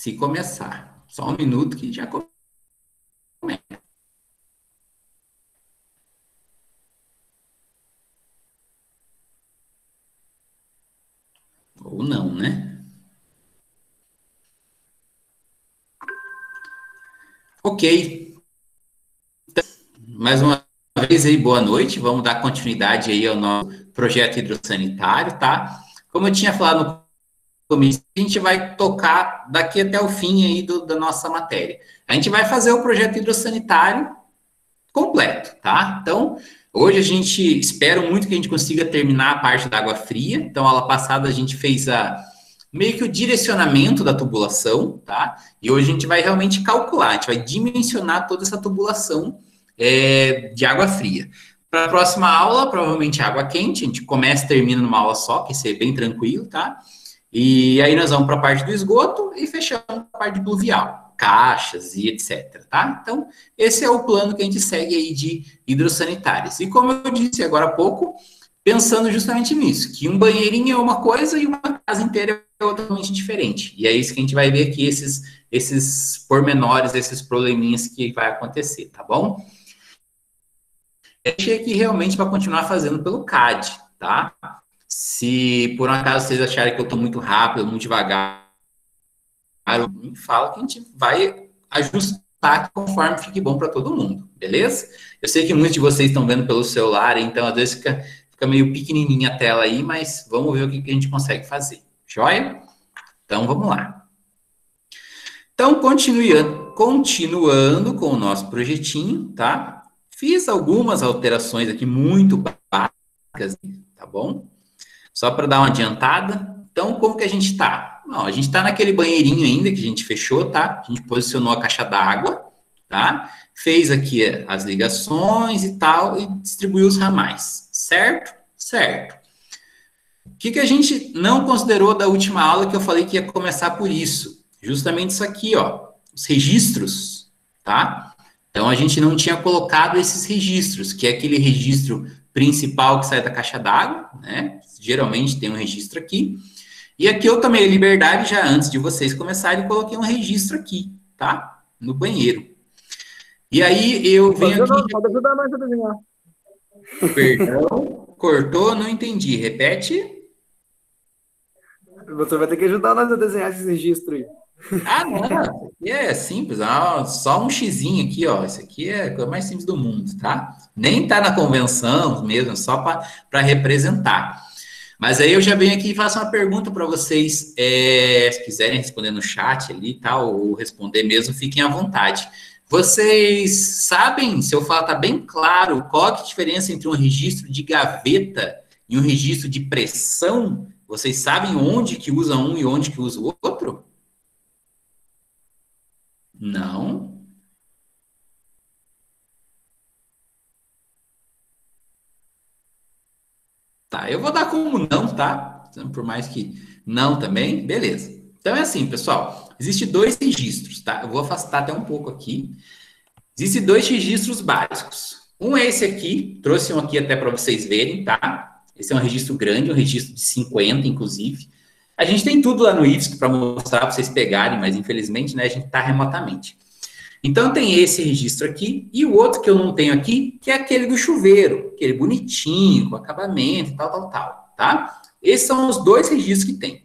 se começar. Só um minuto que já começa. Ou não, né? Ok. Mais uma vez aí, boa noite. Vamos dar continuidade aí ao nosso projeto hidrossanitário, tá? Como eu tinha falado no começo, a gente vai tocar daqui até o fim aí da nossa matéria. A gente vai fazer o projeto hidrossanitário completo, tá? Então, hoje a gente espera muito que a gente consiga terminar a parte da água fria. Então, aula passada a gente fez meio que o direcionamento da tubulação, tá? E hoje a gente vai realmente calcular, a gente vai dimensionar toda essa tubulação de água fria. Para a próxima aula, provavelmente água quente, a gente começa e termina numa aula só, que ser bem tranquilo, tá? E aí nós vamos para a parte do esgoto e fechamos a parte pluvial, caixas e etc, tá? Então, esse é o plano que a gente segue aí de hidrossanitárias. E como eu disse agora há pouco, pensando justamente nisso, que um banheirinho é uma coisa e uma casa inteira é totalmente diferente. E é isso que a gente vai ver aqui, esses pormenores, esses probleminhas que vai acontecer, tá bom? Eu achei aqui realmente para continuar fazendo pelo CAD, tá? Se por um acaso vocês acharem que eu estou muito rápido, muito devagar, me fala que a gente vai ajustar conforme fique bom para todo mundo, beleza? Eu sei que muitos de vocês estão vendo pelo celular, então às vezes fica meio pequenininha a tela aí, mas vamos ver o que a gente consegue fazer, joia? Então vamos lá. Então, continuando com o nosso projetinho, tá? Fiz algumas alterações aqui muito básicas, tá bom? Só para dar uma adiantada. Então, como que a gente está? A gente está naquele banheirinho ainda que a gente fechou, tá? A gente posicionou a caixa d'água, tá? Fez aqui as ligações e tal, e distribuiu os ramais, certo? Certo. O que a gente não considerou da última aula que eu falei que ia começar por isso? Justamente isso aqui, ó, os registros, tá? Então, a gente não tinha colocado esses registros, que é aquele registro principal que sai da caixa d'água, né? Geralmente tem um registro aqui. E aqui eu tomei a liberdade, já antes de vocês começarem, coloquei um registro aqui, tá? No banheiro. E aí eu venho aqui... Pode ajudar nós a desenhar. Perdão, cortou, não entendi. Repete. Você vai ter que ajudar nós a desenhar esse registro aí. Ah, não, isso aqui é simples, só um xizinho aqui, ó. Isso aqui é a coisa mais simples do mundo, tá? Nem tá na convenção mesmo, só para representar. Mas aí eu já venho aqui e faço uma pergunta para vocês, se quiserem responder no chat ali, tal, ou responder mesmo, fiquem à vontade. Vocês sabem, se eu falar, tá bem claro, qual que é a diferença entre um registro de gaveta e um registro de pressão? Vocês sabem onde que usa um e onde que usa o outro? Não? Tá, eu vou dar como não, tá? Então, por mais que não também, beleza. Então é assim, pessoal, existe dois registros, tá? Eu vou afastar até um pouco aqui. Existem dois registros básicos. Um é esse aqui, trouxe um aqui até para vocês verem, tá? Esse é um registro grande, um registro de 50, inclusive. A gente tem tudo lá no IFSC para mostrar, para vocês pegarem, mas infelizmente, né, a gente está remotamente. Então tem esse registro aqui, e o outro que eu não tenho aqui, que é aquele do chuveiro, aquele bonitinho, com acabamento e tal, tá? Esses são os dois registros que tem.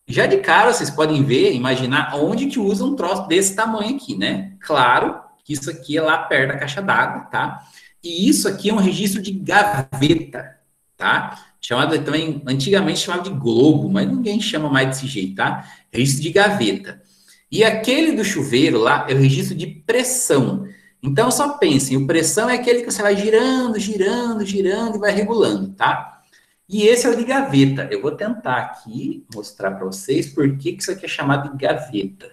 Já de cara, vocês podem ver, imaginar onde que usa um troço desse tamanho aqui, né? Claro que isso aqui é lá perto da caixa d'água, tá? E isso aqui é um registro de gaveta, tá? Chamado também, antigamente chamava de globo, mas ninguém chama mais desse jeito, tá? Registro de gaveta. E aquele do chuveiro lá é o registro de pressão. Então, só pensem, o pressão é aquele que você vai girando, girando, girando e vai regulando, tá? E esse é o de gaveta. Eu vou tentar aqui mostrar para vocês por que isso aqui é chamado de gaveta.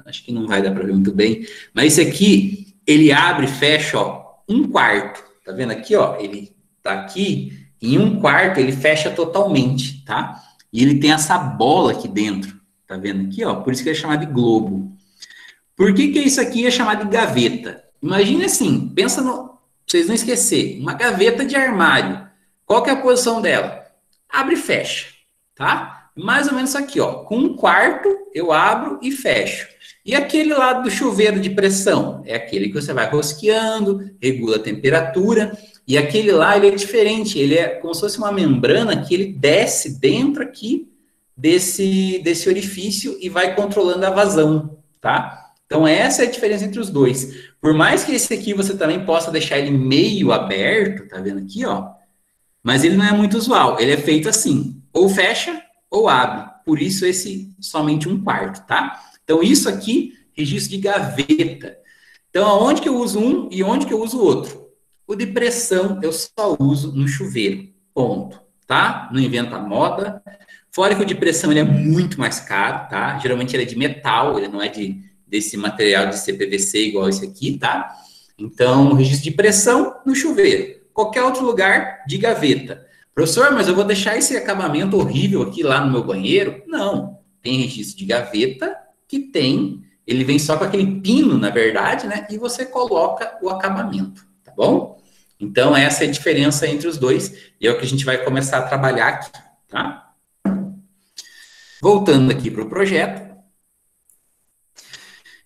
Acho que não vai dar para ver muito bem. Mas esse aqui, ele abre e fecha, ó, um quarto. Tá vendo aqui, ó? Ele tá aqui, em um quarto ele fecha totalmente, tá? E ele tem essa bola aqui dentro. Tá vendo aqui, ó? Por isso que é chamado de globo. Por que isso aqui é chamado de gaveta? Imagine assim, pensa no... Pra vocês não esquecer, uma gaveta de armário. Qual que é a posição dela? Abre e fecha, tá? Mais ou menos isso aqui, ó. Com um quarto, eu abro e fecho. E aquele lado do chuveiro de pressão? É aquele que você vai rosqueando, regula a temperatura. E aquele lá, ele é diferente. Ele é como se fosse uma membrana que ele desce dentro aqui desse orifício e vai controlando a vazão, tá? Então, essa é a diferença entre os dois. Por mais que esse aqui você também possa deixar ele meio aberto, tá vendo aqui, ó? Mas ele não é muito usual. Ele é feito assim, ou fecha ou abre. Por isso esse somente um quarto, tá? Então isso aqui, registro de gaveta. Então aonde que eu uso um e onde que eu uso o outro? O de pressão eu só uso no chuveiro, ponto, tá? Não inventa moda. Fora que o de pressão ele é muito mais caro, tá? Geralmente ele é de metal, ele não é desse material de CPVC igual esse aqui, tá? Então, registro de pressão no chuveiro. Qualquer outro lugar de gaveta. Professor, mas eu vou deixar esse acabamento horrível aqui lá no meu banheiro? Não. Tem registro de gaveta que tem, ele vem só com aquele pino, na verdade, né? E você coloca o acabamento, tá bom? Então, essa é a diferença entre os dois e é o que a gente vai começar a trabalhar aqui, tá? Voltando aqui para o projeto.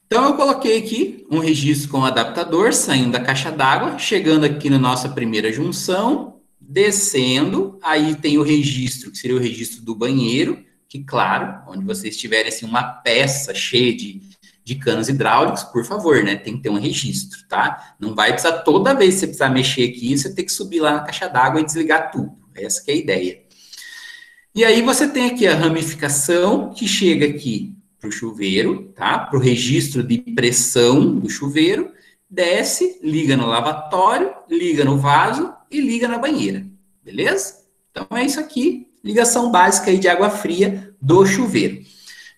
Então, eu coloquei aqui um registro com adaptador, saindo da caixa d'água, chegando aqui na nossa primeira junção, descendo, aí tem o registro, que seria o registro do banheiro, que, claro, onde vocês tiverem assim, uma peça cheia de canos hidráulicos, por favor, né, tem que ter um registro, tá? Não vai precisar, toda vez que você precisar mexer aqui, você tem que subir lá na caixa d'água e desligar tudo, essa que é a ideia. E aí você tem aqui a ramificação, que chega aqui para o chuveiro, tá? Para o registro de pressão do chuveiro, desce, liga no lavatório, liga no vaso e liga na banheira, beleza? Então é isso aqui, ligação básica aí de água fria do chuveiro.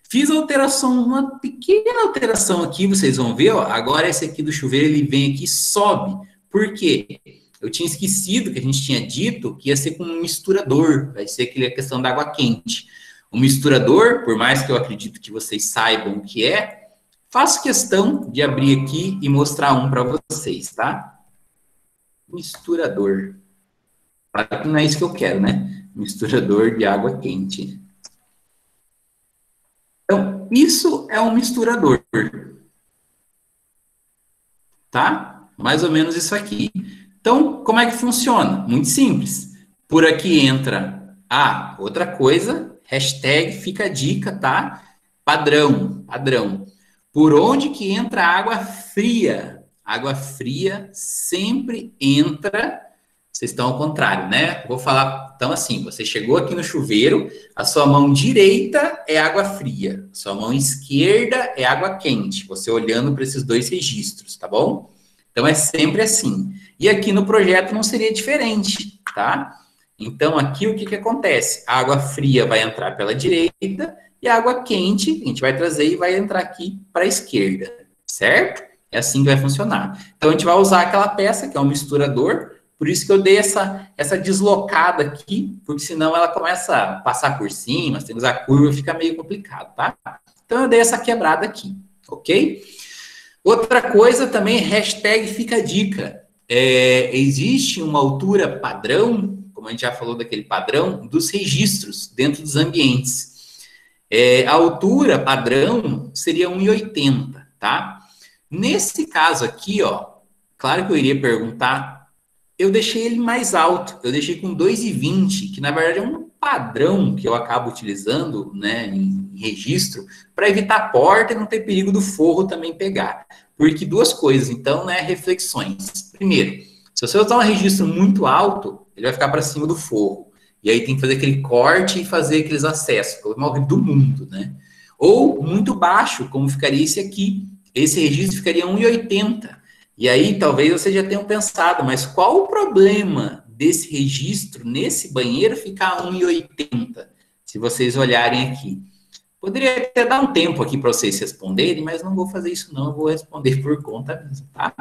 Fiz alteração, uma pequena alteração aqui, vocês vão ver, ó, agora esse aqui do chuveiro, ele vem aqui e sobe. Por quê? Eu tinha esquecido que a gente tinha dito que ia ser com um misturador, vai ser aquela questão da água quente. O misturador, por mais que eu acredito que vocês saibam o que é, faço questão de abrir aqui e mostrar um para vocês, tá? Misturador. Claro que não é isso que eu quero, né? Misturador de água quente. Então, isso é um misturador. Tá? Mais ou menos isso aqui. Então, como é que funciona? Muito simples. Por aqui entra outra coisa, hashtag fica a dica, tá? Padrão, padrão. Por onde que entra a água fria? Água fria sempre entra, vocês estão ao contrário, né? Vou falar, então assim, você chegou aqui no chuveiro, a sua mão direita é água fria, a sua mão esquerda é água quente, você olhando para esses dois registros, tá bom? Então é sempre assim. E aqui no projeto não seria diferente, tá? Então aqui o que que acontece? A água fria vai entrar pela direita e a água quente a gente vai trazer e vai entrar aqui para a esquerda, certo? É assim que vai funcionar. Então a gente vai usar aquela peça que é um misturador, por isso que eu dei essa deslocada aqui, porque senão ela começa a passar por cima, você tem que usar curva, fica meio complicado, tá? Então eu dei essa quebrada aqui, ok? Outra coisa também, hashtag fica a dica. Existe uma altura padrão, como a gente já falou daquele padrão, dos registros dentro dos ambientes. A altura padrão seria 1,80, tá? Nesse caso aqui, ó, claro que eu iria perguntar, eu deixei ele mais alto, eu deixei com 2,20, que na verdade é um padrão que eu acabo utilizando, né, em registro, para evitar a porta e não ter perigo do forro também pegar. Porque duas coisas, então, né, reflexões. Primeiro, se você usar um registro muito alto, ele vai ficar para cima do forro. E aí tem que fazer aquele corte e fazer aqueles acessos, que é o maior do mundo, né? Ou muito baixo, como ficaria esse aqui. Esse registro ficaria 1,80. E aí, talvez vocês já tenham pensado, mas qual o problema desse registro, nesse banheiro, ficar 1,80? Se vocês olharem aqui. Poderia até dar um tempo aqui para vocês responderem, mas não vou fazer isso não, eu vou responder por conta mesmo, tá?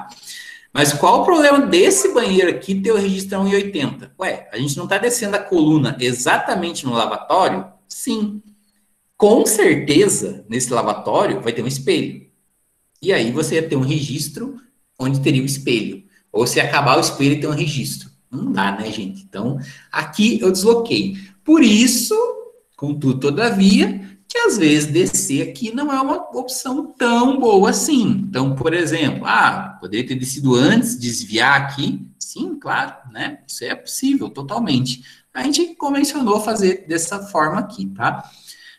Mas qual o problema desse banheiro aqui ter o registro 1,80? Ué, a gente não está descendo a coluna exatamente no lavatório? Sim. Com certeza, nesse lavatório vai ter um espelho. E aí você ia ter um registro onde teria o espelho. Ou se acabar o espelho, tem um registro. Não dá, né, gente? Então, aqui eu desloquei. Por isso Contudo, todavia, que às vezes descer aqui não é uma opção tão boa assim. Então, por exemplo, poderia ter descido antes, desviar aqui. Sim, claro, né? Isso é possível, totalmente. A gente convencionou fazer dessa forma aqui, tá?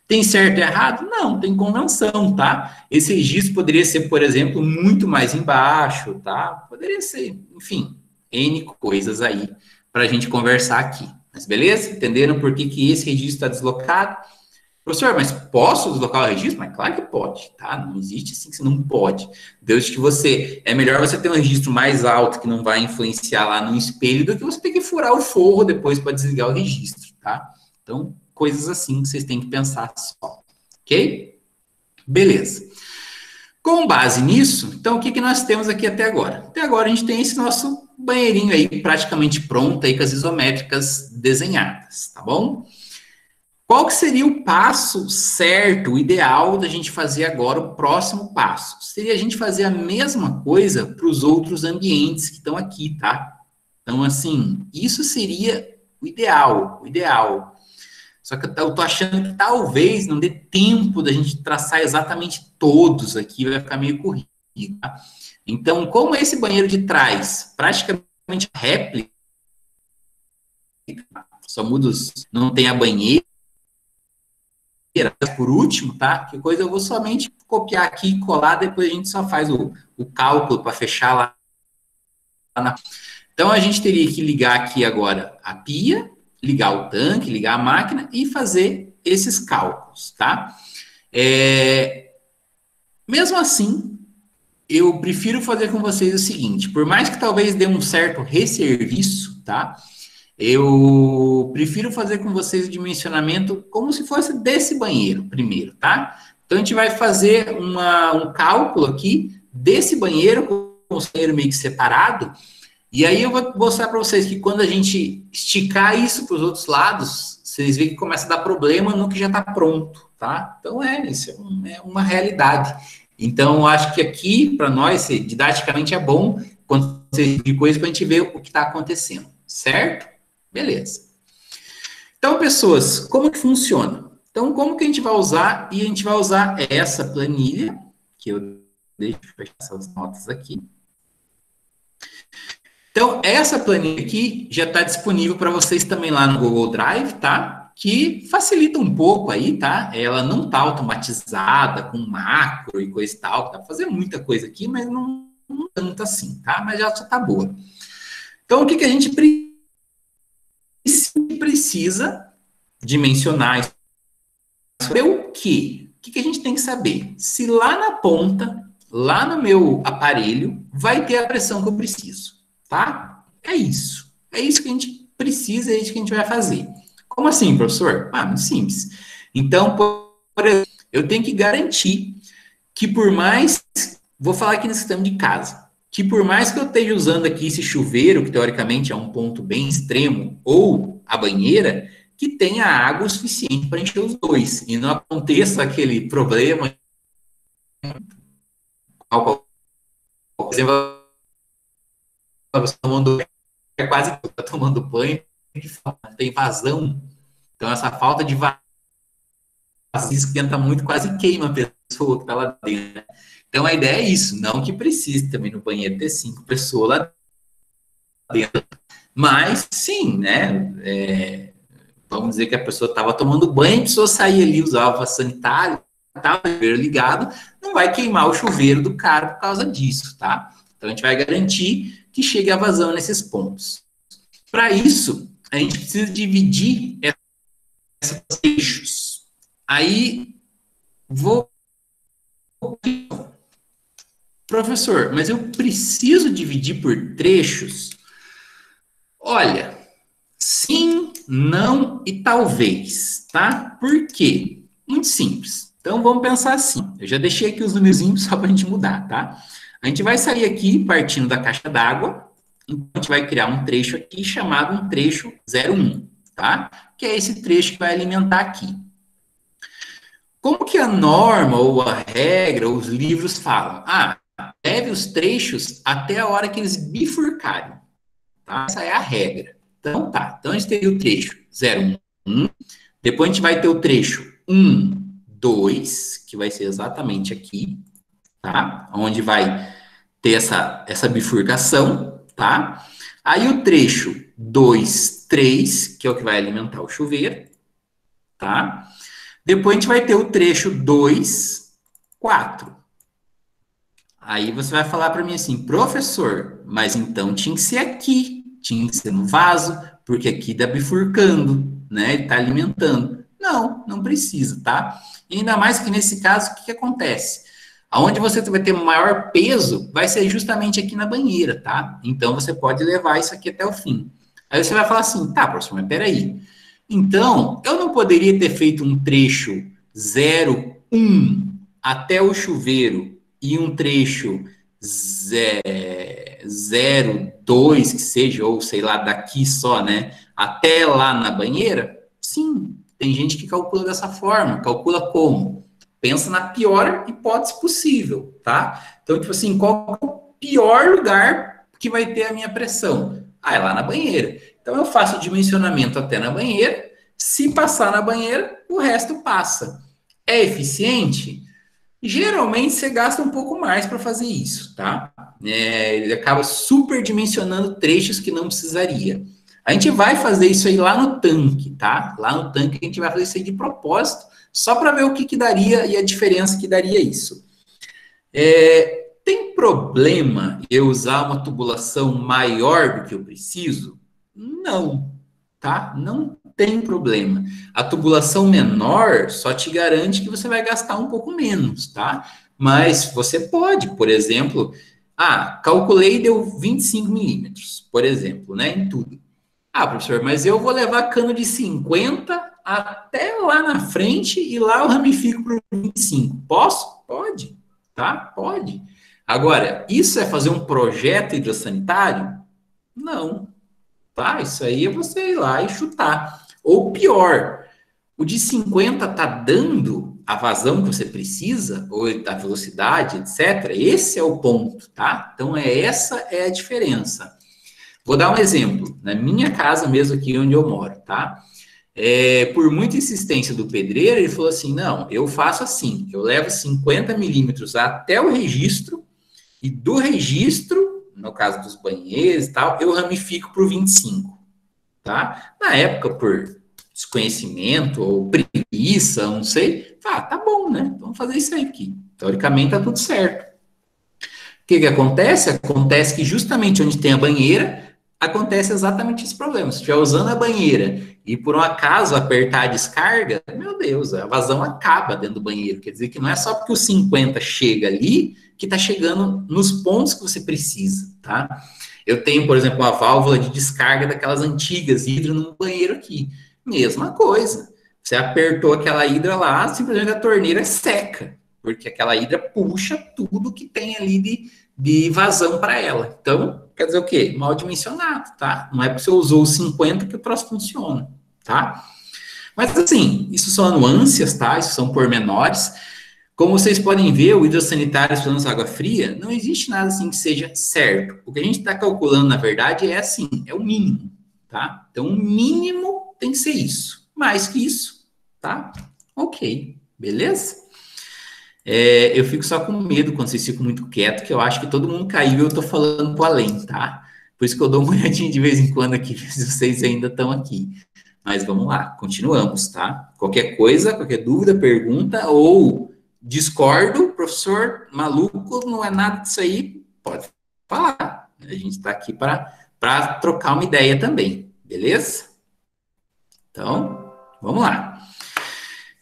Tem certo e errado? Não, tem convenção, tá? Esse registro poderia ser, por exemplo, muito mais embaixo, tá? Poderia ser, enfim, N coisas aí para a gente conversar aqui. Mas beleza? Entenderam por que esse registro está deslocado? Professor, mas posso deslocar o registro? Mas claro que pode, tá? Não existe assim que você não pode. Desde que é melhor você ter um registro mais alto que não vai influenciar lá no espelho do que você ter que furar o forro depois para desligar o registro, tá? Então, coisas assim que vocês têm que pensar só, ok? Beleza. Com base nisso, então o que nós temos aqui até agora? Até agora a gente tem esse nosso banheirinho aí praticamente pronto aí com as isométricas desenhadas, tá bom? Qual que seria o passo certo, o ideal da gente fazer agora, o próximo passo? Seria a gente fazer a mesma coisa para os outros ambientes que estão aqui, tá? Então, assim, isso seria o ideal, o ideal. Só que eu tô achando que talvez não dê tempo da gente traçar exatamente todos aqui, vai ficar meio corrido, tá? Então, como esse banheiro de trás, praticamente réplica, só muda não tem a banheira, por último, tá? Que coisa eu vou somente copiar aqui e colar, depois a gente só faz o cálculo para fechar lá na... Então, a gente teria que ligar aqui agora a pia, ligar o tanque, ligar a máquina e fazer esses cálculos, tá? Mesmo assim, eu prefiro fazer com vocês o seguinte, por mais que talvez dê um certo resserviço, tá? Eu prefiro fazer com vocês o dimensionamento como se fosse desse banheiro primeiro, tá? Então, a gente vai fazer um cálculo aqui desse banheiro, com o banheiro meio que separado, e aí eu vou mostrar para vocês que quando a gente esticar isso para os outros lados, vocês veem que começa a dar problema no que já está pronto, tá? Então, isso é uma realidade. Então, eu acho que aqui, para nós, didaticamente é bom quando você de coisa para a gente ver o que está acontecendo, certo? Beleza. Então, pessoas, como que funciona? Então, como que a gente vai usar? E a gente vai usar essa planilha, que eu deixo fechar essas notas aqui. Então, essa planilha aqui já está disponível para vocês também lá no Google Drive, tá? Que facilita um pouco aí, tá? Ela não está automatizada com macro e coisa e tal, dá para fazer muita coisa aqui, mas não tanto assim, tá? Mas já está boa. Então, o que a gente precisa dimensionar isso? O quê? O que a gente tem que saber? Se lá na ponta, lá no meu aparelho, vai ter a pressão que eu preciso, tá? É isso. É isso que a gente precisa, é isso que a gente vai fazer. Como assim, professor? Muito simples. Então, por exemplo, eu tenho que garantir que por mais... Vou falar aqui no sistema de casa. Que por mais que eu esteja usando aqui esse chuveiro, que teoricamente é um ponto bem extremo, ou a banheira, que tenha água o suficiente para encher os dois. E não aconteça aquele problema. Por exemplo, você tomando, quase está tomando banho, tem vazão. Então, essa falta de vazão esquenta muito, quase queima a pessoa que está lá dentro. Então, a ideia é isso. Não que precise também no banheiro ter 5 pessoas lá dentro. Mas, sim, né? Vamos dizer que a pessoa estava tomando banho, a pessoa saía ali, usava sanitário, estava o chuveiro ligado, não vai queimar o chuveiro do cara por causa disso, tá? Então, a gente vai garantir que chegue a vazão nesses pontos. Para isso, a gente precisa dividir esses eixos. Aí, Professor, mas eu preciso dividir por trechos? Olha, sim, não e talvez, tá? Por quê? Muito simples. Então, vamos pensar assim. Eu já deixei aqui os numerozinhos só para a gente mudar, tá? A gente vai sair aqui partindo da caixa d'água. Então, a gente vai criar um trecho aqui chamado um trecho 01, tá? Que é esse trecho que vai alimentar aqui. Como que a norma ou a regra ou os livros falam? Leve os trechos até a hora que eles bifurcarem, tá? Essa é a regra. Então, tá. Então, a gente teria o trecho 01, Depois a gente vai ter o trecho 1, 2, que vai ser exatamente aqui, tá? Onde vai ter essa bifurcação, tá? Aí o trecho 2, 3, que é o que vai alimentar o chuveiro, tá? Depois a gente vai ter o trecho 2, 4. Aí você vai falar para mim assim, professor, mas então tinha que ser aqui, tinha que ser no vaso, porque aqui está bifurcando, né? Ele está alimentando. Não, não precisa, tá? E ainda mais que nesse caso, o que acontece? Aonde você vai ter maior peso vai ser justamente aqui na banheira, tá? Então você pode levar isso aqui até o fim. Aí você vai falar assim, tá, professor, mas peraí. Então, eu não poderia ter feito um trecho 0, 1 até o chuveiro e um trecho 0, 2, que seja, ou sei lá, daqui só, né, até lá na banheira? Sim, tem gente que calcula dessa forma. Calcula como? Pensa na pior hipótese possível, tá? Então, tipo assim, qual é o pior lugar que vai ter a minha pressão? Ah, é lá na banheira. Então, eu faço o dimensionamento até na banheira. Se passar na banheira, o resto passa. É eficiente? Geralmente você gasta um pouco mais para fazer isso, tá? Ele acaba superdimensionando trechos que não precisaria. A gente vai fazer isso aí lá no tanque, tá? Lá no tanque a gente vai fazer isso aí de propósito, só para ver o que daria e a diferença que daria isso. Tem problema eu usar uma tubulação maior do que eu preciso? Não, tá? Não tem problema. A tubulação menor só te garante que você vai gastar um pouco menos, tá? Mas você pode, por exemplo, calculei e deu 25 milímetros, por exemplo, né, em tudo. Ah, professor, mas eu vou levar cano de 50 até lá na frente e lá eu ramifico para 25. Posso? Pode, tá? Pode. Agora, isso é fazer um projeto hidrossanitário? Não, tá? Isso aí é você ir lá e chutar. Ou pior, o de 50 tá dando a vazão que você precisa, ou a velocidade, etc. Esse é o ponto, tá? Então, essa é a diferença. Vou dar um exemplo. Na minha casa mesmo aqui onde eu moro, tá? Por muita insistência do pedreiro, ele falou assim, não, eu faço assim, eu levo 50 milímetros até o registro, e do registro, no caso dos banheiros e tal, eu ramifico para o 25, tá? Na época, por desconhecimento ou preguiça, não sei, tá bom, né? Vamos fazer isso aí aqui. Teoricamente, tá tudo certo. O que acontece? Acontece que justamente onde tem a banheira, acontece exatamente esse problema. Se estiver usando a banheira e por um acaso apertar a descarga, meu Deus, a vazão acaba dentro do banheiro. Quer dizer que não é só porque o 50 chega ali que está chegando nos pontos que você precisa, tá? Eu tenho, por exemplo, uma válvula de descarga daquelas antigas hidro no banheiro aqui. Mesma coisa. Você apertou aquela hidra lá, simplesmente a torneira seca, porque aquela hidra puxa tudo que tem ali de vazão para ela. Então, quer dizer o quê? Mal dimensionado, tá? Não é porque você usou os 50 que o troço funciona, tá? Mas, assim, isso são nuances, tá? Isso são pormenores. Como vocês podem ver, o hidrossanitário usando água fria, não existe nada assim que seja certo. O que a gente está calculando, na verdade, é assim, é o mínimo, tá? Então, o mínimo tem que ser isso. Mais que isso, tá? Ok, beleza? Eu fico só com medo quando vocês ficam muito quietos, que eu acho que todo mundo caiu e eu tô falando pro além, tá? Por isso que eu dou uma olhadinha de vez em quando aqui, se vocês ainda estão aqui. Mas vamos lá, continuamos, tá? Qualquer coisa, qualquer dúvida, pergunta ou discordo, professor, maluco, não é nada disso aí, pode falar. A gente está aqui para trocar uma ideia também, beleza? Então, vamos lá.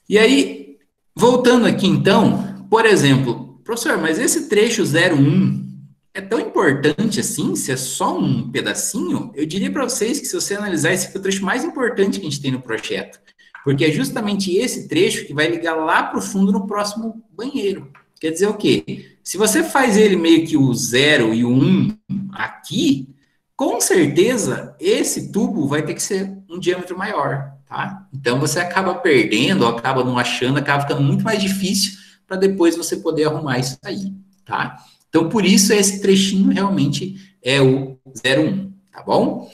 E aí, voltando aqui então, por exemplo, professor, mas esse trecho 01 é tão importante assim, se é só um pedacinho? Eu diria para vocês que se você analisar, esse aqui é o trecho mais importante que a gente tem no projeto, porque é justamente esse trecho que vai ligar lá para o fundo no próximo banheiro. Quer dizer o quê? Se você faz ele meio que o 0 e o 1 aqui, com certeza esse tubo vai ter que ser um diâmetro maior, tá? Então você acaba perdendo, ou acaba não achando, acaba ficando muito mais difícil para depois você poder arrumar isso aí, tá? Então por isso esse trechinho realmente é o 01, tá bom?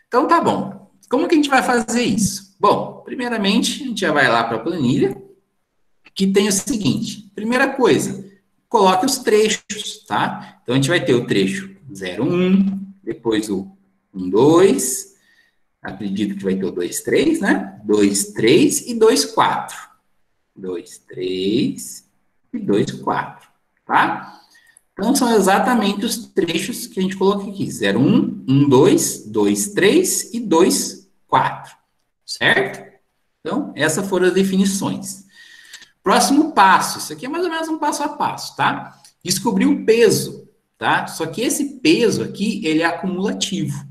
Então tá bom. Como que a gente vai fazer isso? Bom, primeiramente, a gente já vai lá para a planilha, que tem o seguinte. Primeira coisa, coloque os trechos, tá? Então, a gente vai ter o trecho 01, depois o 12, acredito que vai ter o 23, né? 23 e 24. 23 e 24, tá? Então, são exatamente os trechos que a gente colocou aqui. 01, 12, 23 e 24, certo? Então, essas foram as definições. Próximo passo, isso aqui é mais ou menos um passo a passo, tá? Descobrir o peso, tá? Só que esse peso aqui, ele é acumulativo.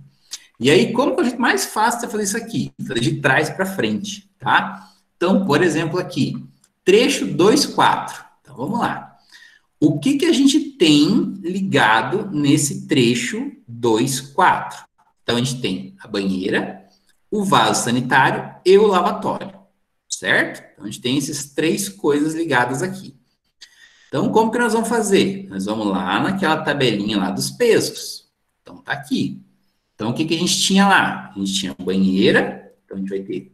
E aí, como que a gente mais fácil é fazer isso aqui? Fazer de trás para frente, tá? Então, por exemplo, aqui, trecho 24. Então, vamos lá. O que que a gente tem ligado nesse trecho 24? Então, a gente tem a banheira, o vaso sanitário e o lavatório, certo? Então, a gente tem essas três coisas ligadas aqui. Então, como que nós vamos fazer? Nós vamos lá naquela tabelinha lá dos pesos. Então, tá aqui. Então, o que que a gente tinha lá? A gente tinha a banheira, então a gente vai ter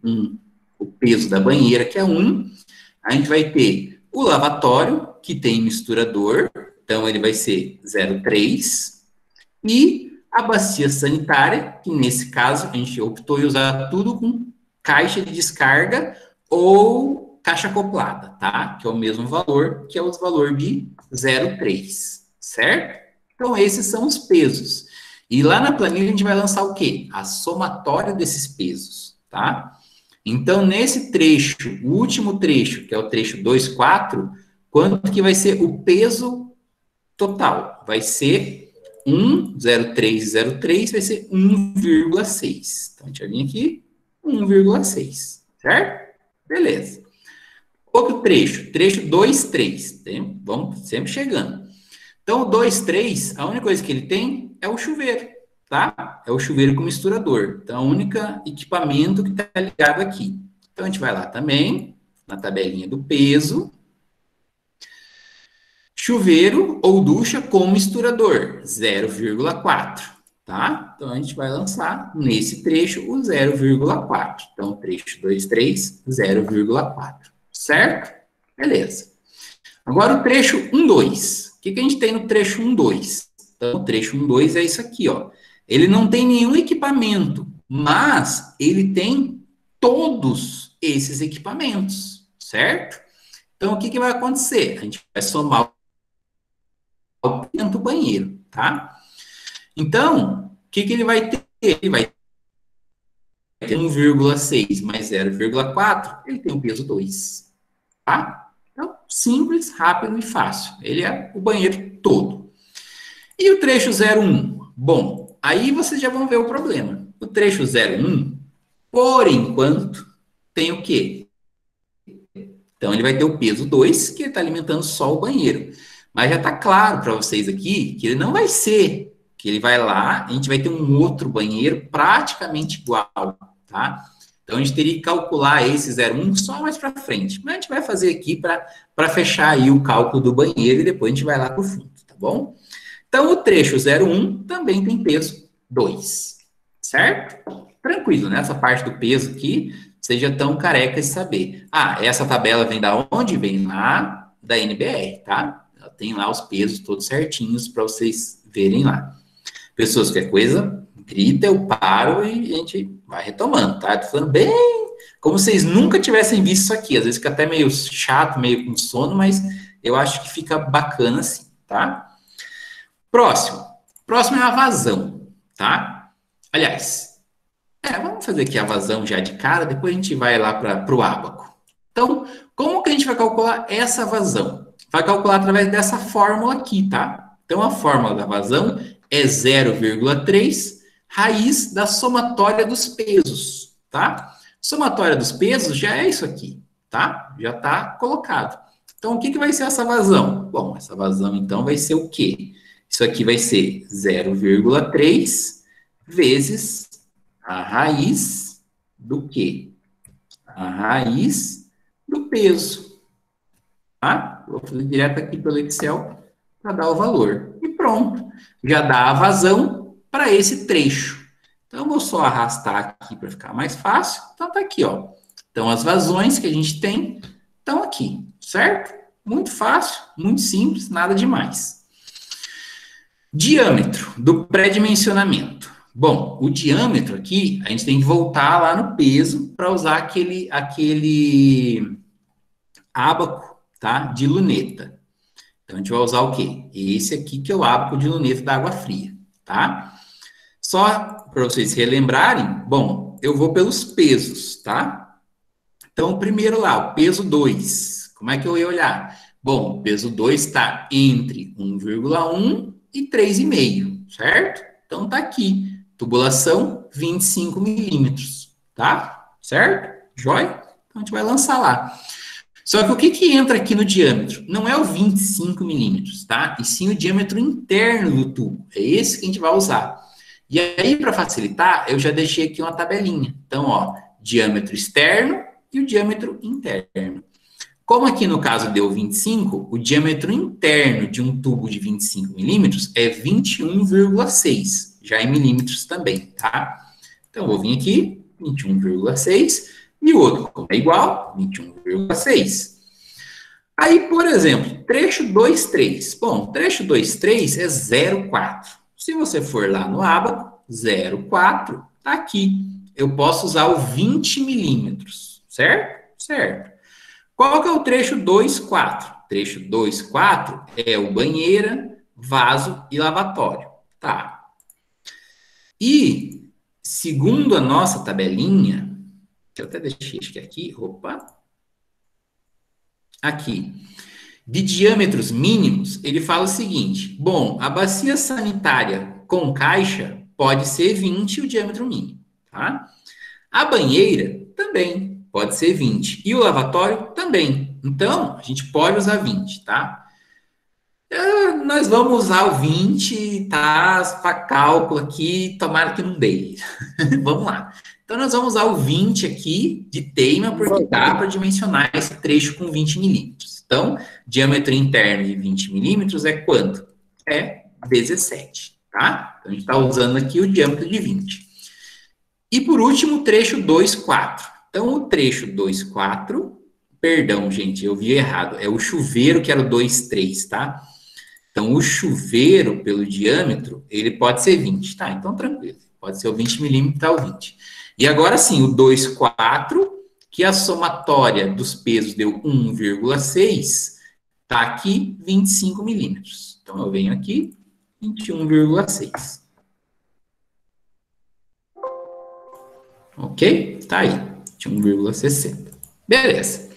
o peso da banheira, que é 1. A gente vai ter o lavatório, que tem misturador, então ele vai ser 0,3. E a bacia sanitária, que nesse caso a gente optou em usar tudo com caixa de descarga ou caixa acoplada, tá? Que é o mesmo valor, que é o valor de 0,3, certo? Então, esses são os pesos. E lá na planilha a gente vai lançar o quê? A somatória desses pesos, tá? Então, nesse trecho, o último trecho, que é o trecho 2,4, quanto que vai ser o peso total? Vai ser 1,0303, vai ser 1,6. Então, a gente vai vir aqui, 1,6, certo? Beleza. Outro trecho, trecho 2,3. Vamos sempre chegando. Então, o 2,3, a única coisa que ele tem é o chuveiro, tá? É o chuveiro com misturador. Então, é o único equipamento que está ligado aqui. Então, a gente vai lá também, na tabelinha do peso. Chuveiro ou ducha com misturador, 0,4, tá? Então, a gente vai lançar nesse trecho o 0,4. Então, trecho 2,3, 0,4, certo? Beleza. Agora, o trecho 1,2. O que que a gente tem no trecho 1,2? Então, o trecho 1,2 é isso aqui, ó. Ele não tem nenhum equipamento, mas ele tem todos esses equipamentos, certo? Então, o que que vai acontecer? A gente vai somar dentro do banheiro, tá? Então, o que que ele vai ter? Ele vai ter 1,6 mais 0,4, ele tem o peso 2, tá? Então, simples, rápido e fácil. Ele é o banheiro todo. E o trecho 0,1? Bom, aí vocês já vão ver o problema. O trecho 0,1, por enquanto, tem o quê? Então, ele vai ter o peso 2, que está alimentando só o banheiro. Mas já está claro para vocês aqui que ele não vai ser, que ele vai lá, a gente vai ter um outro banheiro praticamente igual, tá? Então, a gente teria que calcular esse 0,1 só mais para frente. Mas a gente vai fazer aqui para fechar aí o cálculo do banheiro e depois a gente vai lá para o fundo, tá bom? Então, o trecho 0,1 também tem peso 2, certo? Tranquilo, né? Essa parte do peso aqui, vocês já estão carecas de saber. Ah, essa tabela vem da onde? Vem lá da NBR, tá? Ela tem lá os pesos todos certinhos para vocês verem lá. Pessoas, qualquer coisa, grita, eu paro e a gente vai retomando, tá? Tô falando bem como vocês nunca tivessem visto isso aqui. Às vezes fica até meio chato, meio com sono, mas eu acho que fica bacana assim, tá? Próximo. Próximo é a vazão, tá? Aliás, vamos fazer aqui a vazão já de cara, depois a gente vai lá para o ábaco. Então, como que a gente vai calcular essa vazão? Vai calcular através dessa fórmula aqui, tá? Então, a fórmula da vazão é 0,3 raiz da somatória dos pesos, tá? Somatória dos pesos já é isso aqui, tá? Já está colocado. Então, o que que vai ser essa vazão? Bom, essa vazão, então, vai ser o quê? Isso aqui vai ser 0,3 vezes a raiz do quê? A raiz do peso. Tá? Vou fazer direto aqui pelo Excel para dar o valor. E pronto. Já dá a vazão para esse trecho. Então, eu vou só arrastar aqui para ficar mais fácil. Então, tá aqui, ó. Então, as vazões que a gente tem estão aqui, certo? Muito fácil, muito simples, nada demais. Diâmetro do pré-dimensionamento. Bom, o diâmetro aqui, a gente tem que voltar lá no peso para usar aquele ábaco, tá? De luneta. Então, a gente vai usar o quê? Esse aqui que é o ábaco de luneta da água fria, tá? Só para vocês relembrarem, bom, eu vou pelos pesos, tá? Então, primeiro lá, o peso 2. Como é que eu ia olhar? Bom, o peso 2 está entre 1,1 e 3,5, certo? Então, tá aqui. Tubulação, 25 milímetros, tá? Certo? Jóia? Então, a gente vai lançar lá. Só que o que entra aqui no diâmetro? Não é o 25 milímetros, tá? E sim o diâmetro interno do tubo. É esse que a gente vai usar. E aí, para facilitar, eu já deixei aqui uma tabelinha. Então, ó, diâmetro externo e o diâmetro interno. Como aqui no caso deu 25, o diâmetro interno de um tubo de 25 milímetros é 21,6, já em milímetros também, tá? Então, eu vou vir aqui, 21,6, e o outro, como é igual, 21,6. Aí, por exemplo, trecho 2,3. Bom, trecho 2,3 é 0,4. Se você for lá no ábaco, 0,4, tá aqui. Eu posso usar o 20 milímetros, certo? Certo. Qual que é o trecho 2,4? Trecho 2,4 é o banheira, vaso e lavatório. Tá. E, segundo a nossa tabelinha, que eu até deixei acho que aqui, opa, aqui, de diâmetros mínimos, ele fala o seguinte, bom, a bacia sanitária com caixa pode ser 20 o diâmetro mínimo, tá? A banheira também pode ser 20 e o lavatório também. Então, a gente pode usar 20, tá? Nós vamos usar o 20, tá? Para cálculo aqui, tomara que não dê. Vamos lá. Então, nós vamos usar o 20 aqui de teima, porque dá para dimensionar esse trecho com 20 milímetros. Então, diâmetro interno de 20 milímetros é quanto? É 17, tá? Então, a gente está usando aqui o diâmetro de 20. E, por último, o trecho 2,4. Então, o trecho 2,4, perdão, gente, eu vi errado. É o chuveiro que era o 2,3, tá? Então, o chuveiro, pelo diâmetro, ele pode ser 20, tá? Então, tranquilo. Pode ser o 20 milímetros, tá o 20. E agora sim, o 2,4, que a somatória dos pesos deu 1,6, tá aqui 25 milímetros. Então, eu venho aqui, 21,6. Ok? Tá aí, 21,60. Beleza.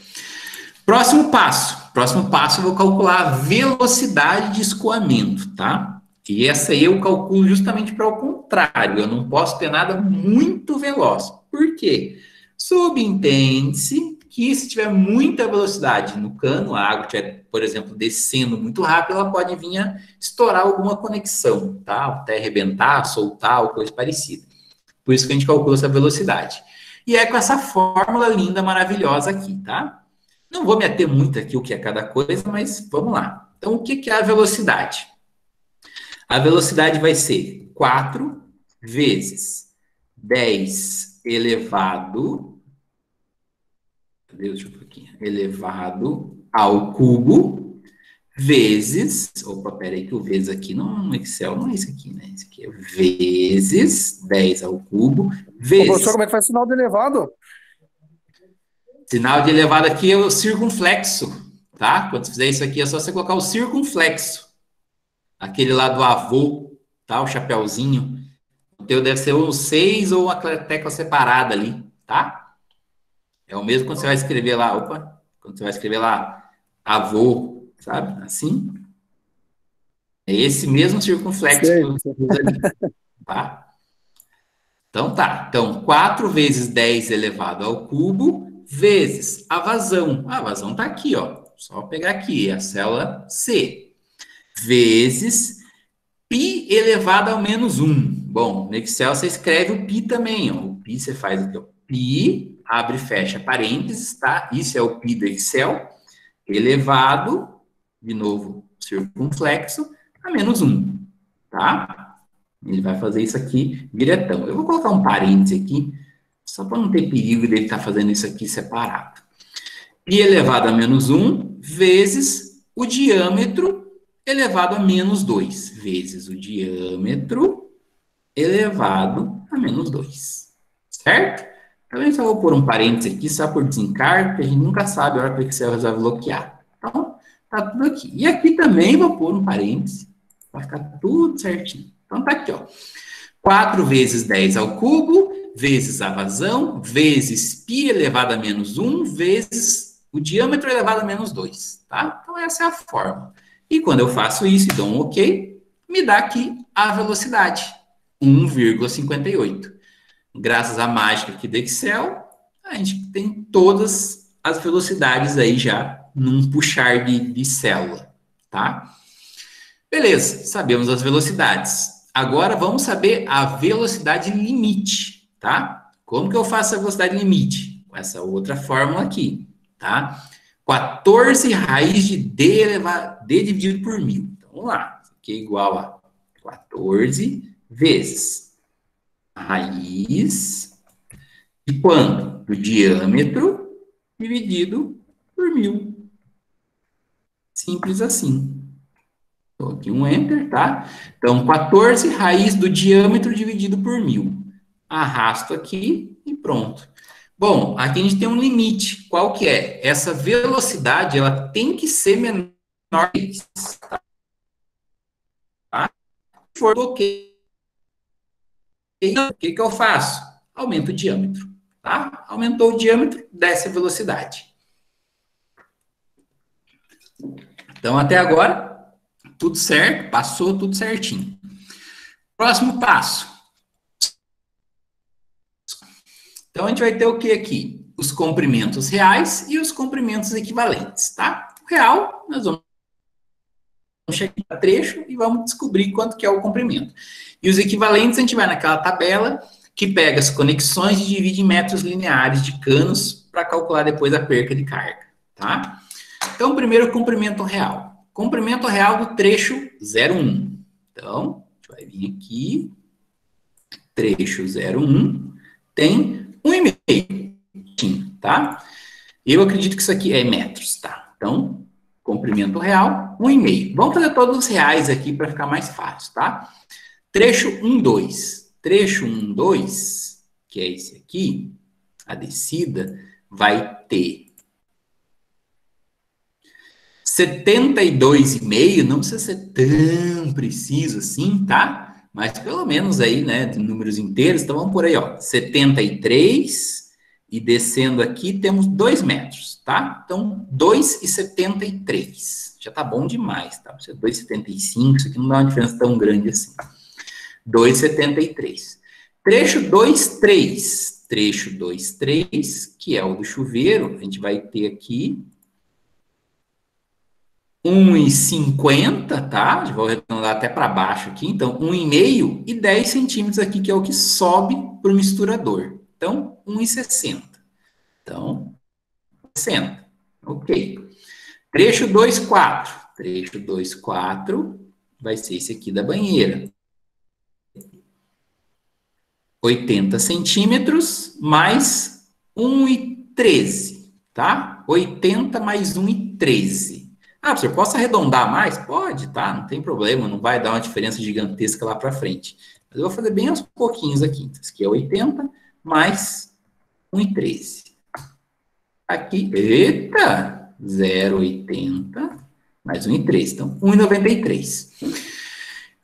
Próximo passo. Próximo passo, eu vou calcular a velocidade de escoamento, tá? E essa aí eu calculo justamente para o contrário. Eu não posso ter nada muito veloz. Por quê? Subentende-se que se tiver muita velocidade no cano, a água estiver, por exemplo, descendo muito rápido, ela pode vir a estourar alguma conexão, tá? Até arrebentar, soltar ou coisa parecida. Por isso que a gente calcula essa velocidade. E é com essa fórmula linda, maravilhosa aqui, tá? Não vou me ater muito aqui o que é cada coisa, mas vamos lá. Então, o que é a velocidade? A velocidade vai ser 4 vezes 10 elevado... Cadê? Deixa eu ver aqui. Elevado ao cubo vezes... Opa, peraí que o vezes aqui no Excel não é isso aqui, né? Isso aqui é vezes 10 ao cubo vezes... Ô, professor, como é que faz sinal de elevado? Sinal de elevado aqui é o circunflexo, tá? Quando você fizer isso aqui, é só você colocar o circunflexo. Aquele lá do avô, tá? O chapeuzinho. O teu deve ser o 6 ou uma tecla separada ali, tá? É o mesmo quando você vai escrever lá, opa, quando você vai escrever lá, avô, sabe? Assim. É esse mesmo circunflexo que você usa ali, tá? Então tá. Então, 4 vezes 10 elevado ao cubo vezes a vazão. A vazão tá aqui, ó. Só pegar aqui, a célula C. Vezes π elevado ao menos 1. Bom, no Excel você escreve o π também, ó. O π você faz aqui, ó. Π, abre e fecha parênteses, tá? Isso é o π do Excel. Elevado, de novo, circunflexo, a menos 1, tá? Ele vai fazer isso aqui diretão. Eu vou colocar um parêntese aqui, só para não ter perigo dele estar fazendo isso aqui separado. Π elevado a menos 1 vezes o diâmetro elevado a menos 2, vezes o diâmetro elevado a menos 2. Certo? Então, eu só vou pôr um parêntese aqui, só por desencargo, porque a gente nunca sabe a hora que o Excel resolve bloquear. Então, tá tudo aqui. E aqui também vou pôr um parêntese, para ficar tudo certinho. Então, tá aqui, ó. 4 vezes 10 ao cubo, vezes a vazão, vezes π elevado a menos 1, vezes o diâmetro elevado a menos 2, tá? Então, essa é a fórmula. E quando eu faço isso e dou um OK, me dá aqui a velocidade, 1,58. Graças à mágica aqui do Excel, a gente tem todas as velocidades aí já num puxar de célula, tá? Beleza, sabemos as velocidades. Agora vamos saber a velocidade limite, tá? Como que eu faço a velocidade limite? Com essa outra fórmula aqui, tá? 14 raiz de d dividido por 1000. Então, vamos lá. Isso aqui é igual a 14 vezes a raiz de quanto? Do diâmetro dividido por 1000. Simples assim. Dou aqui um Enter, tá? Então, 14 raiz do diâmetro dividido por 1000. Arrasto aqui e pronto. Bom, aqui a gente tem um limite. Qual que é? Essa velocidade, ela tem que ser menor que isso, tá? Se for OK, o que eu faço? Aumento o diâmetro, tá? Aumentou o diâmetro, desce a velocidade. Então, até agora, tudo certo, passou tudo certinho. Próximo passo. Então, a gente vai ter o que aqui? Os comprimentos reais e os comprimentos equivalentes, tá? O real, nós vamos chegar no trecho e vamos descobrir quanto que é o comprimento. E os equivalentes, a gente vai naquela tabela que pega as conexões e divide em metros lineares de canos para calcular depois a perca de carga, tá? Então, primeiro, comprimento real. Comprimento real do trecho 01. Então, a gente vai vir aqui, trecho 01, tem 1,5, tá? Eu acredito que isso aqui é metros, tá? Então, comprimento real, 1,5. Vamos fazer todos os reais aqui para ficar mais fácil, tá? Trecho 1,2. Trecho 1,2, que é esse aqui, a descida, vai ter 72,5, não precisa ser tão preciso assim, tá? Mas pelo menos aí, né, de números inteiros, então vamos por aí, ó, 73, e descendo aqui temos 2 metros, tá? Então, 2,73. Já tá bom demais, tá? 2,75, isso aqui não dá uma diferença tão grande assim. 2,73. Trecho 2,3. Trecho 2,3, que é o do chuveiro, a gente vai ter aqui 1,50, tá? Vou arredondar até para baixo aqui. Então, 1,5 e 10 centímetros aqui, que é o que sobe para o misturador. Então, 1,60. Então, 60. Ok. Trecho 2,4. Trecho 2,4 vai ser esse aqui da banheira. 80 centímetros mais 1,13, tá? 80 mais 1,13. Ah, professor, posso arredondar mais? Pode, tá? Não tem problema, não vai dar uma diferença gigantesca lá para frente. Mas eu vou fazer bem aos pouquinhos aqui. Então, isso aqui é 80 mais 1,13. Aqui, eita, 0,80 mais 1,13. Então, 1,93.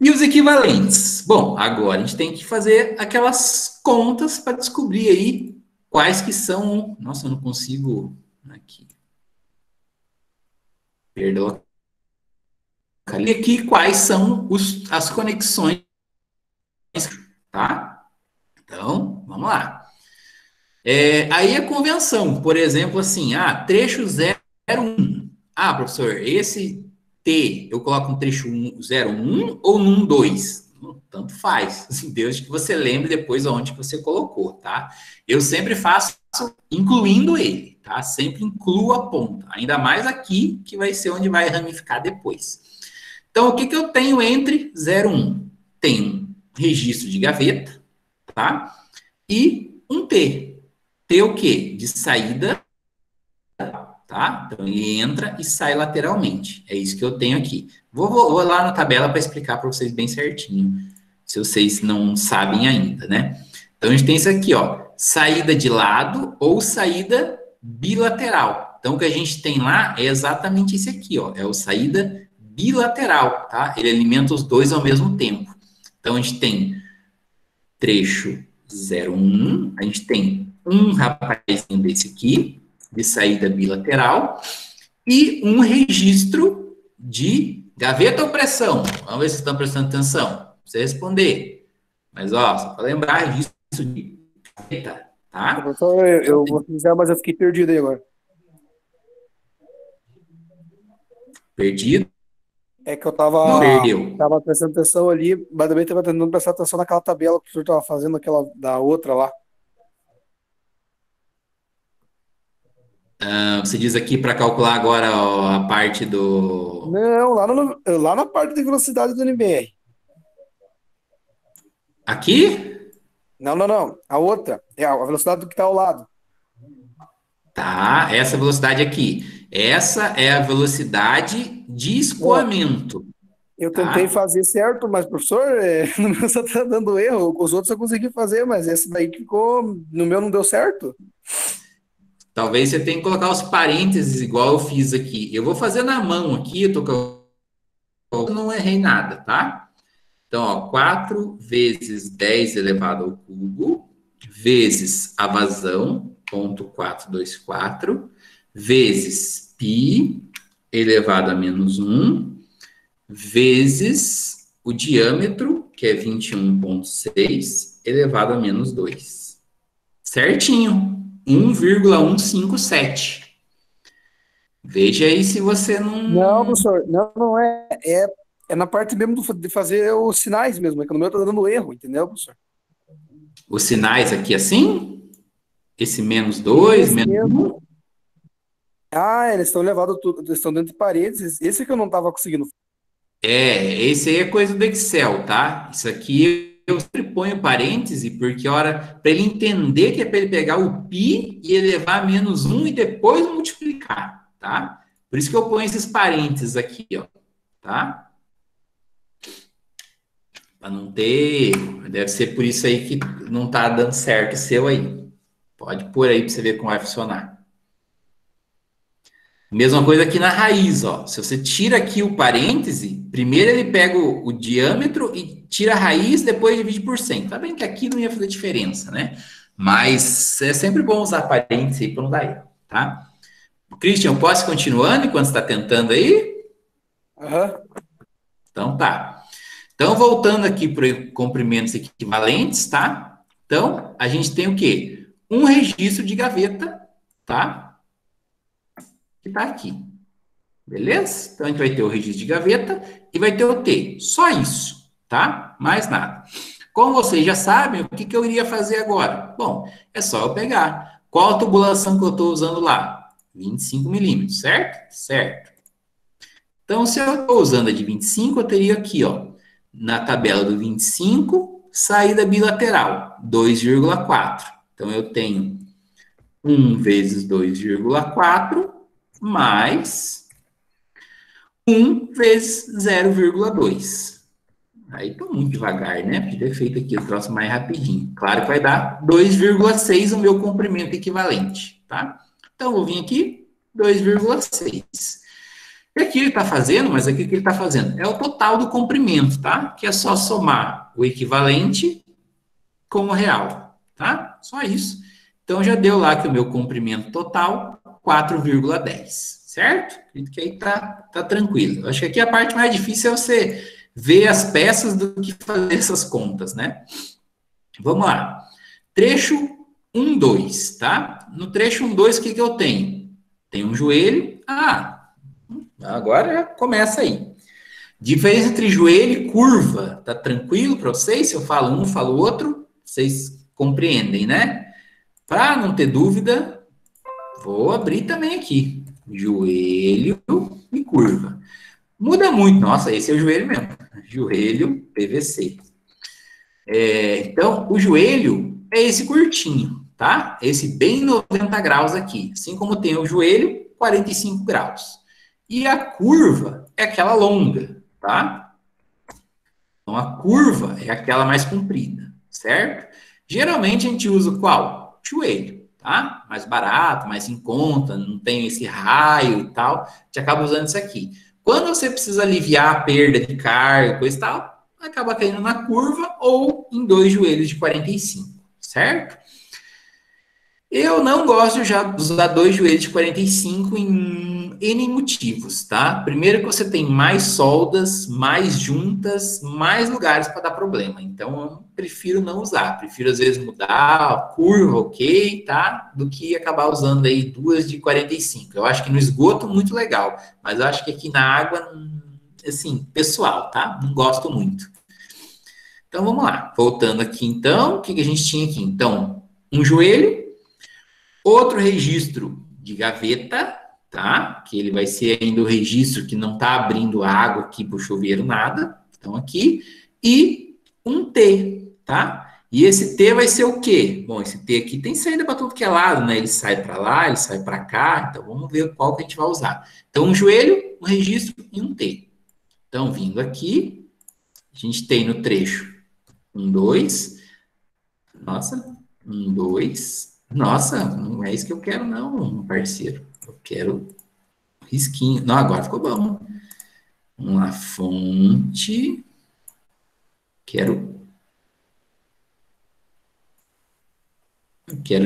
E os equivalentes? Bom, agora a gente tem que fazer aquelas contas para descobrir aí quais que são... Nossa, eu não consigo... Aqui. Perdão. E aqui quais são as conexões, tá? Então, vamos lá. Aí a convenção, por exemplo, assim, trecho 01. Ah, professor, esse T, eu coloco no trecho 01 ou no 12? Tanto faz, assim, desde que você lembre depois onde que você colocou, tá? Eu sempre faço incluindo ele, tá? Sempre incluo a ponta, ainda mais aqui, que vai ser onde vai ramificar depois. Então, o que que eu tenho entre 0 e 1? Tenho registro de gaveta, tá? E um T. T o quê? De saída, tá? Então, ele entra e sai lateralmente. É isso que eu tenho aqui. Vou lá na tabela para explicar para vocês bem certinho, se vocês não sabem ainda, né? Então, a gente tem isso aqui, ó. Saída de lado ou saída bilateral. Então, o que a gente tem lá é exatamente esse aqui, ó. É o saída bilateral, tá? Ele alimenta os dois ao mesmo tempo. Então, a gente tem trecho 01, a gente tem um rapazinho desse aqui, de saída bilateral, e um registro de gaveta ou pressão. Vamos ver se vocês estão prestando atenção. Pra você responder. Mas, ó, só para lembrar, registro de gaveta, tá? Professor, eu vou precisar, mas eu fiquei perdido aí agora. Perdido? É que eu Perdeu. tava prestando atenção ali, mas também tava tentando prestar atenção naquela tabela que o senhor tava fazendo, aquela da outra lá. Você diz aqui para calcular agora ó, a parte do... Não, lá na parte de velocidade do NBR. Aqui? Não. A outra. É a velocidade do que tá ao lado. Tá, essa velocidade aqui. Essa é a velocidade de Ó, escoamento, eu tentei tá? fazer certo, mas, professor, no meu só tá dando erro. Os outros eu consegui fazer, mas esse daí que ficou. No meu não deu certo. Talvez você tenha que colocar os parênteses igual eu fiz aqui. Eu vou fazer na mão aqui, eu não errei nada, tá? Então, ó, 4 vezes 10 elevado ao cubo, vezes a vazão, 0,424, vezes π elevado a menos 1, vezes o diâmetro, que é 21,6, elevado a menos 2. Certinho. 1,157. Veja aí se você Não, não... professor, não é. É na parte mesmo de fazer os sinais mesmo. É que no meu tá dando erro, entendeu, professor? Os sinais aqui assim? Esse menos 2, Esse menos mesmo. 1? Ah, eles estão levados tudo, eles estão dentro de paredes. Esse que eu não tava conseguindo. Esse aí é coisa do Excel, tá? Isso aqui eu sempre ponho parêntese, porque a hora para ele entender que é para ele pegar o π e elevar a menos 1 e depois multiplicar, tá? Por isso que eu ponho esses parênteses aqui, ó, tá? Para não ter erro. Deve ser por isso aí que não tá dando certo o seu aí. Pode pôr aí para você ver como vai funcionar. Mesma coisa aqui na raiz, ó. Se você tira aqui o parêntese, primeiro ele pega o diâmetro e tira a raiz, depois divide por 100. Tá bem que aqui não ia fazer diferença, né? Mas é sempre bom usar parêntese aí para não dar erro, tá? Christian, posso ir continuando enquanto você está tentando aí? Aham. Então tá. Então, voltando aqui para comprimentos equivalentes, tá? Então, a gente tem o quê? Um registro de gaveta, tá? Que tá aqui. Beleza? Então, a gente vai ter o registro de gaveta e vai ter o T. Só isso, tá? Mais nada. Como vocês já sabem, o que eu iria fazer agora? Bom, é só eu pegar. Qual a tubulação que eu estou usando lá? 25 milímetros, certo? Certo. Então, se eu estou usando a de 25, eu teria aqui, ó, na tabela do 25, saída bilateral, 2,4. Então, eu tenho 1 vezes 2,4 mais 1 vezes 0,2. Aí estou muito devagar, né? Podia ter feito aqui o troço mais rapidinho. Claro que vai dar 2,6 o meu comprimento equivalente, tá? Então, vou vir aqui, 2,6. E aqui ele está fazendo, mas aqui o que ele está fazendo? É o total do comprimento, tá? Que é só somar o equivalente com o real, tá? Só isso. Então, já deu lá que o meu comprimento total, 4,10, certo? Acredito que aí tá tranquilo. Acho que aqui a parte mais difícil é você ver as peças do que fazer essas contas, né? Vamos lá. Trecho 1, 2, tá? No trecho 1, 2, o que eu tenho? Tem um joelho. Agora já começa aí. Diferença entre joelho e curva. Tá tranquilo para vocês? Se eu falo um, falo outro, vocês compreendem, né? Para não ter dúvida, vou abrir também aqui. Joelho e curva. Muda muito. Nossa, esse é o joelho mesmo. Joelho, PVC. Então, o joelho é esse curtinho, tá? Esse bem 90 graus aqui. Assim como tem o joelho, 45 graus. E a curva é aquela longa, tá? Então, a curva é aquela mais comprida, certo? Geralmente, a gente usa qual? Joelho, tá? Mais barato, mais em conta, não tem esse raio e tal. A gente acaba usando isso aqui. Quando você precisa aliviar a perda de carga, coisa e tal, acaba caindo na curva ou em dois joelhos de 45, certo? Eu não gosto já de usar dois joelhos de 45 em N motivos, tá? Primeiro que você tem mais soldas, mais juntas, mais lugares para dar problema. Então, eu prefiro não usar. Prefiro, às vezes, mudar a curva, ok, tá? Do que acabar usando aí duas de 45. Eu acho que no esgoto, muito legal. Mas eu acho que aqui na água, assim, pessoal, tá? Não gosto muito. Então, vamos lá. Voltando aqui, então, o que a gente tinha aqui? Então, um joelho, outro registro de gaveta, tá? Que ele vai ser ainda o registro que não está abrindo água aqui para o chuveiro, nada. Então, aqui. E um T, tá? E esse T vai ser o quê? Bom, esse T aqui tem saída para tudo que é lado, né? Ele sai para lá, ele sai para cá. Então, vamos ver qual que a gente vai usar. Então, um joelho, um registro e um T. Então, vindo aqui, a gente tem no trecho um, dois. Nossa, um, dois. Nossa, não é isso que eu quero, não, parceiro. Eu quero risquinho. Não, agora ficou bom. Uma fonte. Quero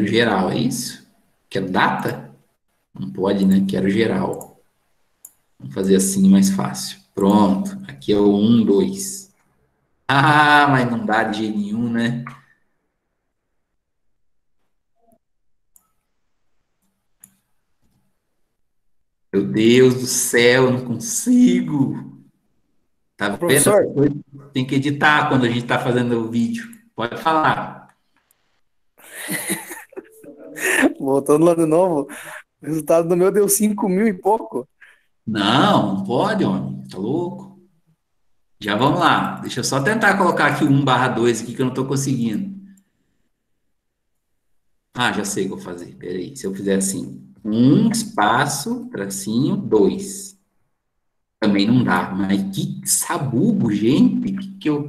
geral, é isso? Quero data? Não pode, né? Quero geral. Vamos fazer assim mais fácil. Pronto. Aqui é o 1, 2. Ah, mas não dá de jeito nenhum, né? Meu Deus do céu, eu não consigo. Tá Ô, vendo? Essa professor, coisa tem que editar quando a gente tá fazendo o vídeo. Pode falar. voltando lá de novo, o resultado do meu deu 5.000 e pouco. Não, não pode, homem. Tá louco? Já vamos lá. Deixa eu só tentar colocar aqui o 1/2 aqui que eu não tô conseguindo. Ah, já sei o que eu vou fazer. Peraí. Se eu fizer assim, um espaço, tracinho, 2. Também não dá. Mas que sabugo, gente.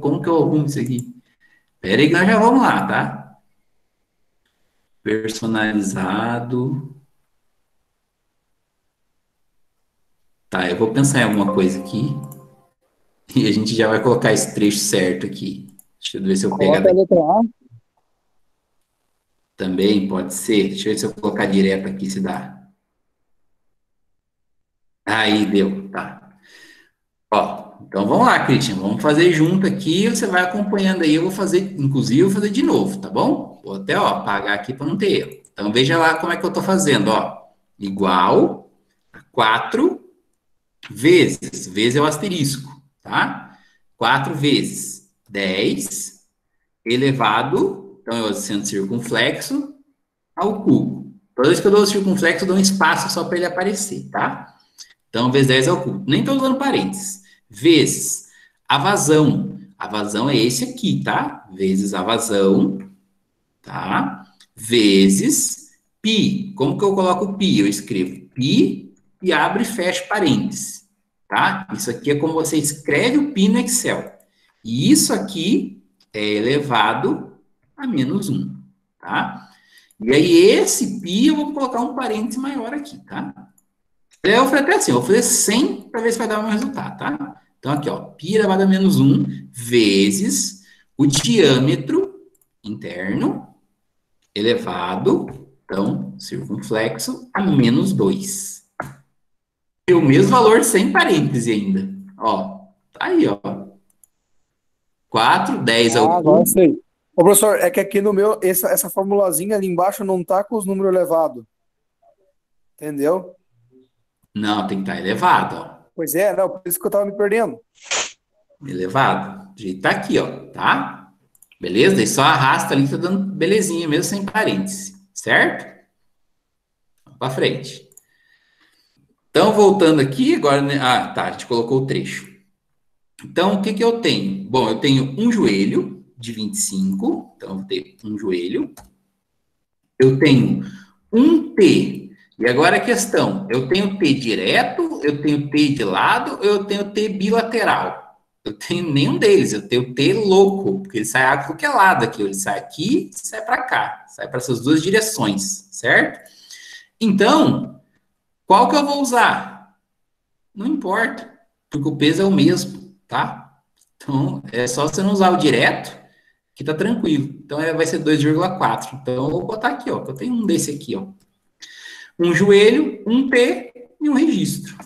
Como que eu arrumo isso aqui? Peraí que nós já vamos lá, tá? Personalizado. Tá, eu vou pensar em alguma coisa aqui. E a gente já vai colocar esse trecho certo aqui. Deixa eu ver se eu pegar Coloca a daqui. letra A. Também pode ser. Deixa eu ver se eu colocar direto aqui se dá. Aí deu, tá. Ó, então vamos lá, Christian. Vamos fazer junto aqui. Você vai acompanhando aí. Eu vou fazer, inclusive, eu vou fazer de novo, tá bom? Vou até, ó, apagar aqui para não ter erro. Então veja lá como é que eu tô fazendo, ó. Igual a 4 vezes é o asterisco, tá? 4 vezes 10 elevado, então eu sendo circunflexo, ao cubo. Toda vez que eu dou o circunflexo, eu dou um espaço só para ele aparecer, tá? Então, vezes 10 ao cubo. Nem estou usando parênteses. Vezes a vazão. A vazão é esse aqui, tá? Vezes a vazão, tá? Vezes π. Como que eu coloco π? Eu escrevo π e abro e fecho parênteses, tá? Isso aqui é como você escreve o π no Excel. E isso aqui é elevado a menos 1, tá? E aí, esse π eu vou colocar um parêntese maior aqui, tá? Eu falei até assim, eu vou fazer 100 para ver se vai dar o mesmo resultado, tá? Então, aqui, ó, π elevado a menos 1 vezes o diâmetro interno elevado, então, circunflexo, a menos 2. E o mesmo valor sem parêntese ainda. Ó, tá aí, ó. 4, 10 ao Ah, agora cubo. sei. Ô, professor, é que aqui no meu, essa formulazinha ali embaixo não tá com os números elevados. Entendeu? Não, tem que estar elevado, ó. Pois é, não, por isso que eu tava me perdendo. Elevado. O jeito tá aqui, ó, tá? Beleza? Daí só arrasta ali que tá dando belezinha, mesmo sem parêntese, certo? Vamos pra frente. Então, voltando aqui, agora, né? Ah, tá, a gente colocou o trecho. Então, o que que eu tenho? Bom, eu tenho um joelho de 25, então eu vou ter um joelho. Eu tenho um T, e agora a questão, eu tenho T direto, eu tenho T de lado, ou eu tenho T bilateral? Eu tenho nenhum deles, eu tenho T louco, porque ele sai a qualquer lado aqui, ele sai aqui, sai para cá, sai para essas duas direções, certo? Então, qual que eu vou usar? Não importa, porque o peso é o mesmo, tá? Então, é só você não usar o direto, que tá tranquilo. Então, vai ser 2,4. Então, eu vou botar aqui, ó, que eu tenho um desse aqui, ó. Um joelho, um T e um registro,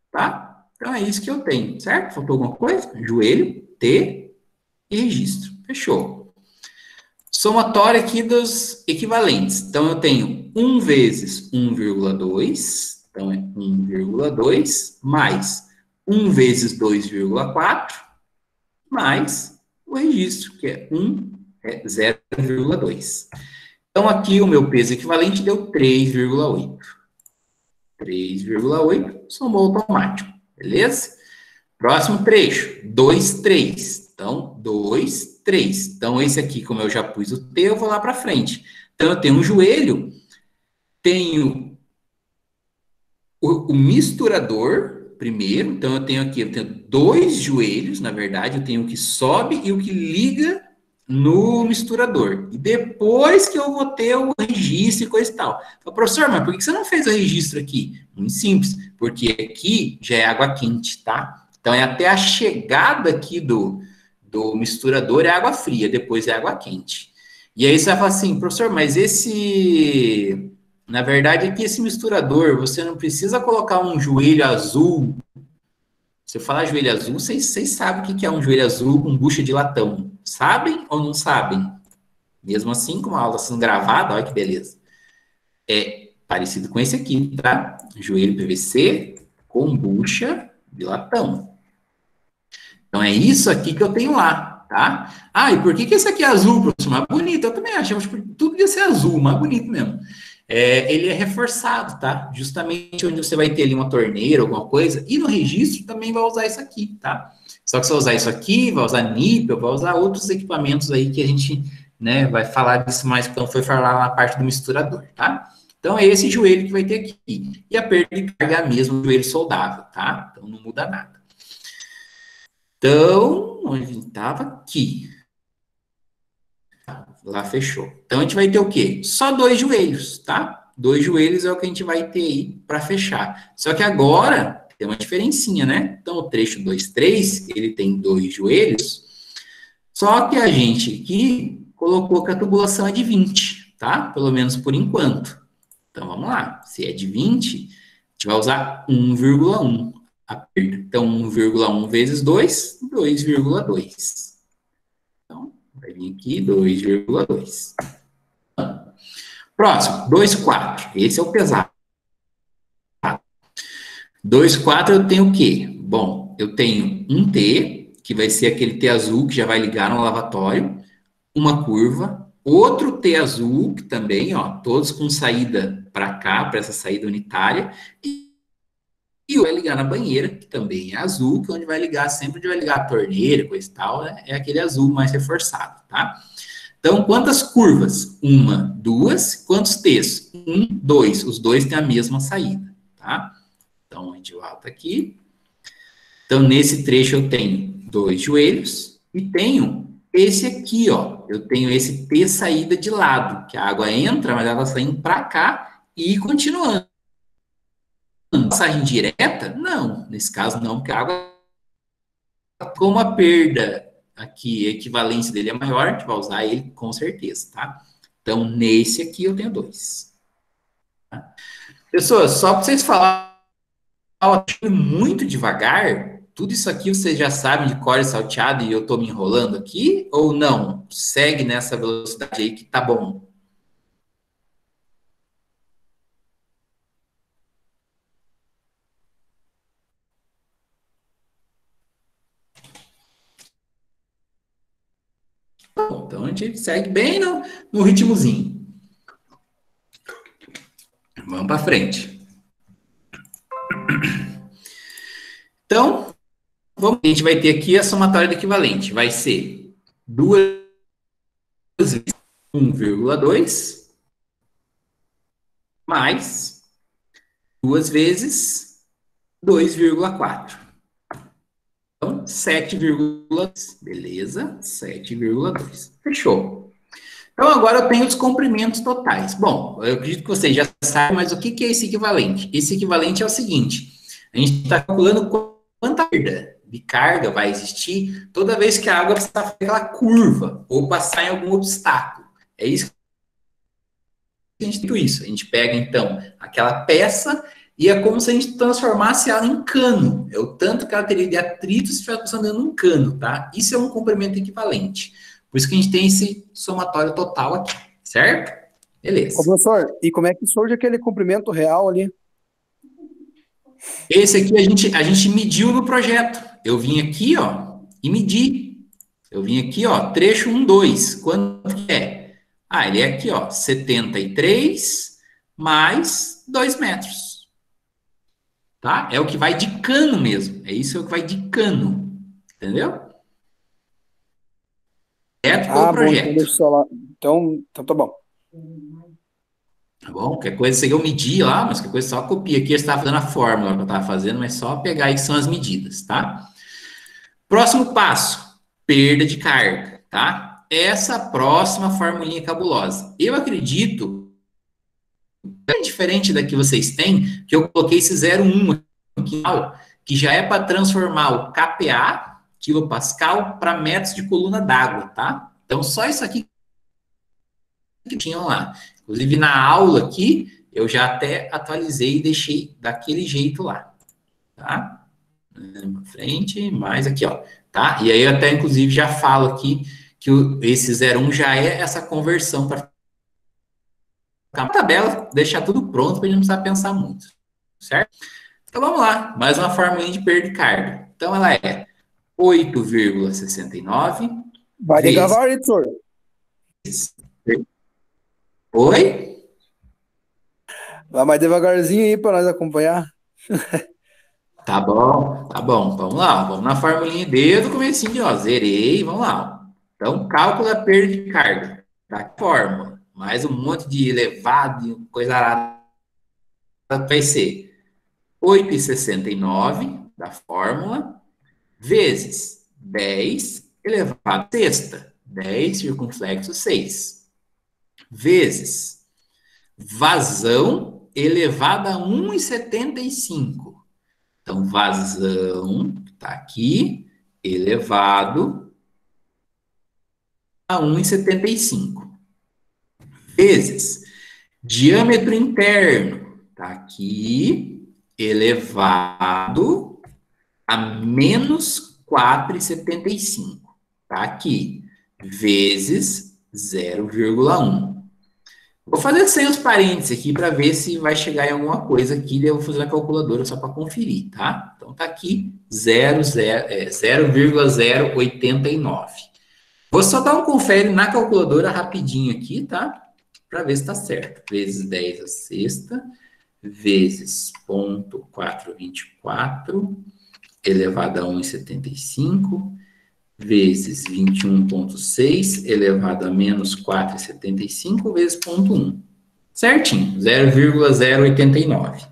tá? Então, é isso que eu tenho, certo? Faltou alguma coisa? Joelho, T e registro. Fechou. Somatório aqui dos equivalentes. Então, eu tenho 1 vezes 1,2, então é 1,2, mais 1 vezes 2,4, mais o registro, que é 0,2. Então, aqui o meu peso equivalente deu 3,8. 3,8, somou automático, beleza? Próximo trecho, 2, 3. Então, 2, 3. Então, esse aqui, como eu já pus o T, eu vou lá para frente. Então, eu tenho um joelho, tenho o misturador primeiro. Então, eu tenho aqui, eu tenho dois joelhos, na verdade. Eu tenho o que sobe e o que liga no misturador. E depois que eu vou ter o registro e coisa e tal. Então, professor, mas por que você não fez o registro aqui? Muito simples, porque aqui já é água quente, tá? Então, é até a chegada aqui do misturador é água fria, depois é água quente. E aí você vai falar assim, professor, mas esse... Na verdade, aqui esse misturador, você não precisa colocar um joelho azul. Se eu falar joelho azul, vocês sabem o que é um joelho azul com bucha de latão. Sabem ou não sabem? Mesmo assim, com a aula sendo gravada, olha que beleza. É parecido com esse aqui, tá? Joelho PVC com bucha de latão. Então, é isso aqui que eu tenho lá, tá? Ah, e por que esse aqui é azul, professor? Mais bonito, eu também acho. Que tudo ia ser azul, mais bonito mesmo. Ele é reforçado, tá? Justamente onde você vai ter ali uma torneira, alguma coisa, e no registro também vai usar isso aqui, tá? Só que você vai usar isso aqui, vai usar níquel, vai usar outros equipamentos aí que a gente, né, vai falar disso mais quando for falar na parte do misturador, tá? Então, é esse joelho que vai ter aqui. E a perda de carga é a mesma, joelho soldável, tá? Então, não muda nada. Então, onde a gente estava? Aqui. Lá fechou. Então, a gente vai ter o quê? Só dois joelhos, tá? Dois joelhos é o que a gente vai ter aí para fechar. Só que agora tem uma diferencinha, né? Então, o trecho 2, 3, ele tem dois joelhos, só que a gente aqui colocou que a tubulação é de 20, tá? Pelo menos por enquanto. Então, vamos lá. Se é de 20, a gente vai usar 1,1 a perda. Então, 1,1 vezes 2, 2,2. Então, vai vir aqui 2,2. Próximo, 2,4. Esse é o pesado. 2,4 eu tenho o quê? Bom, eu tenho um T, que vai ser aquele T azul que já vai ligar no lavatório, uma curva, outro T azul, que também, ó, todos com saída para cá, para essa saída unitária, e vai ligar na banheira, que também é azul, que é onde vai ligar, sempre onde vai ligar a torneira, coisa e tal, né? É aquele azul mais reforçado, tá? Então, quantas curvas? Uma, duas. Quantos T's? Um, dois. Os dois têm a mesma saída, tá? Então, a gente volta aqui. Então, nesse trecho eu tenho dois joelhos e tenho esse aqui, ó. Eu tenho esse T saída de lado, que a água entra, mas ela está indo para cá e continuando. Passagem direta? Não. Nesse caso, não, porque a água, como a perda aqui, a equivalência dele é maior, a gente vai usar ele com certeza, tá? Então, nesse aqui eu tenho dois. Tá? Pessoas, só para vocês falarem muito devagar, tudo isso aqui vocês já sabem de cor e salteado e eu estou me enrolando aqui? Ou não? Segue nessa velocidade aí que tá bom. Bom, então a gente segue bem no ritmozinho. Vamos para frente. Então, a gente vai ter aqui a somatória do equivalente. Vai ser duas vezes 1,2 mais 2 vezes 2,4. Então, 7,2. Beleza? 7,2. Fechou. Então, agora eu tenho os comprimentos totais. Bom, eu acredito que vocês já sabem, mas o que é esse equivalente? Esse equivalente é o seguinte: a gente está calculando quanta perda de carga vai existir toda vez que a água precisar fazer aquela curva ou passar em algum obstáculo. É isso que a gente tem isso. A gente pega, então, aquela peça e é como se a gente transformasse ela em cano. É o tanto que ela teria de atrito se estivesse andando num cano, tá? Isso é um comprimento equivalente. Por isso que a gente tem esse somatório total aqui, certo? Beleza. Ô, professor, e como é que surge aquele comprimento real ali? Esse aqui a gente mediu no projeto. Eu vim aqui, ó, e medi. Eu vim aqui, ó, trecho 1, 2. Quanto que é? Ah, ele é aqui, ó, 73 mais 2 metros. Tá? É o que vai de cano mesmo. É isso, é o que vai de cano. Entendeu? Projeto pelo Ah, bom, então projeto. deixa eu só lá. Então tá bom. Tá bom? Qualquer coisa eu medi lá, mas qualquer coisa só copia aqui. Eu estava fazendo a fórmula que eu estava fazendo, mas só pegar aí que são as medidas, tá? Próximo passo, perda de carga, tá? Essa próxima formulinha cabulosa. Eu acredito, é diferente da que vocês têm, que eu coloquei esse 0,1 aqui, que já é para transformar o kPa, quilopascal, para metros de coluna d'água, tá? Então, só isso aqui que tinham lá. Inclusive, na aula aqui, eu já até atualizei e deixei daquele jeito lá, tá? Frente, mais aqui, ó, tá? E aí eu até, inclusive, já falo aqui que esse 0,1 já é essa conversão para a tabela, deixar tudo pronto para a gente não precisar pensar muito, certo? Então, vamos lá. Mais uma fórmula de perda de carga. Então, ela é 8,69 Vai vezes... devagar, professor. Oi? Vai mais devagarzinho aí para nós acompanhar. Tá bom, tá bom. Vamos lá, vamos na formulinha desde o comecinho de, ó, zerei, vamos lá. Então, cálculo da perda de carga, da fórmula, mais um monte de elevado, coisa arada, vai ser 8,69 da fórmula, vezes 10 elevado à sexta, 10 circunflexo 6, vezes vazão elevado a 1,75. Então, vazão, tá aqui, elevado a 1,75. Vezes diâmetro interno, tá aqui, elevado a menos 4,75. Tá aqui, vezes 0,1. Vou fazer sem os parênteses aqui para ver se vai chegar em alguma coisa aqui. Daí eu vou fazer na calculadora só para conferir, tá? Então tá aqui 0,089. Vou só dar um confere na calculadora rapidinho aqui, tá? Para ver se tá certo. Vezes 10 a sexta, vezes 0,424 elevado a 1,75, vezes 21,6 elevado a menos 4,75 vezes 0,1. Certinho, 0,089.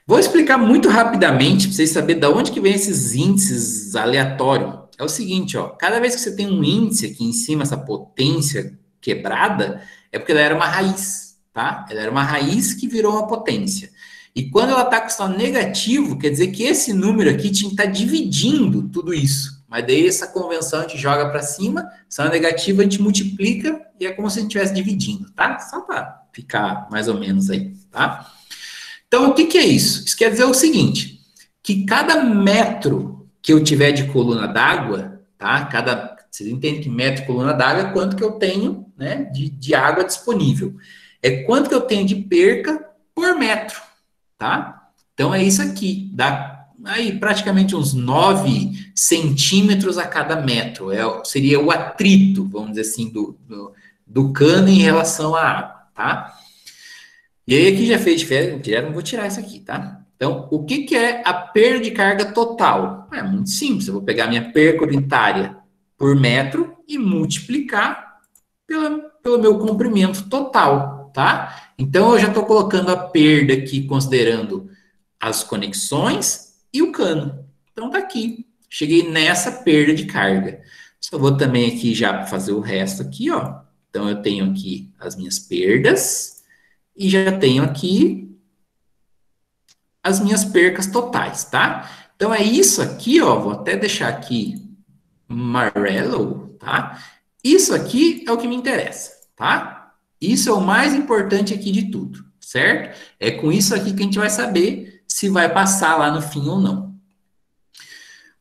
Vou explicar muito rapidamente para vocês saberem de onde que vem esses índices aleatórios. É o seguinte, ó, cada vez que você tem um índice aqui em cima, essa potência quebrada, é porque ela era uma raiz, tá? Ela era uma raiz que virou uma potência. E quando ela está com sinal negativo, quer dizer que esse número aqui tinha que estar dividindo tudo isso. Mas daí essa convenção a gente joga para cima, sinal negativo a gente multiplica e é como se a gente estivesse dividindo, tá? Só para ficar mais ou menos aí, tá? Então, o que que é isso? Isso quer dizer o seguinte, que cada metro que eu tiver de coluna d'água, tá? Vocês entendem que metro de coluna d'água é quanto que eu tenho, né, de água disponível. É quanto que eu tenho de perca por metro, tá? Então, é isso aqui, dá aí praticamente uns 9 centímetros a cada metro. Seria o atrito, vamos dizer assim, do cano em relação à água, tá? E aí aqui já fez diferença, já não vou tirar isso aqui, tá? Então, o que que é a perda de carga total? É muito simples, eu vou pegar minha perca unitária por metro e multiplicar pelo meu comprimento total, tá? Então, eu já estou colocando a perda aqui, considerando as conexões e o cano. Então, tá aqui. Cheguei nessa perda de carga. Só vou também aqui já fazer o resto aqui, ó. Então, eu tenho aqui as minhas perdas e já tenho aqui as minhas percas totais, tá? Então, é isso aqui, ó. Vou até deixar aqui amarelo, tá? Isso aqui é o que me interessa, tá? Isso é o mais importante aqui de tudo, certo? É com isso aqui que a gente vai saber se vai passar lá no fim ou não.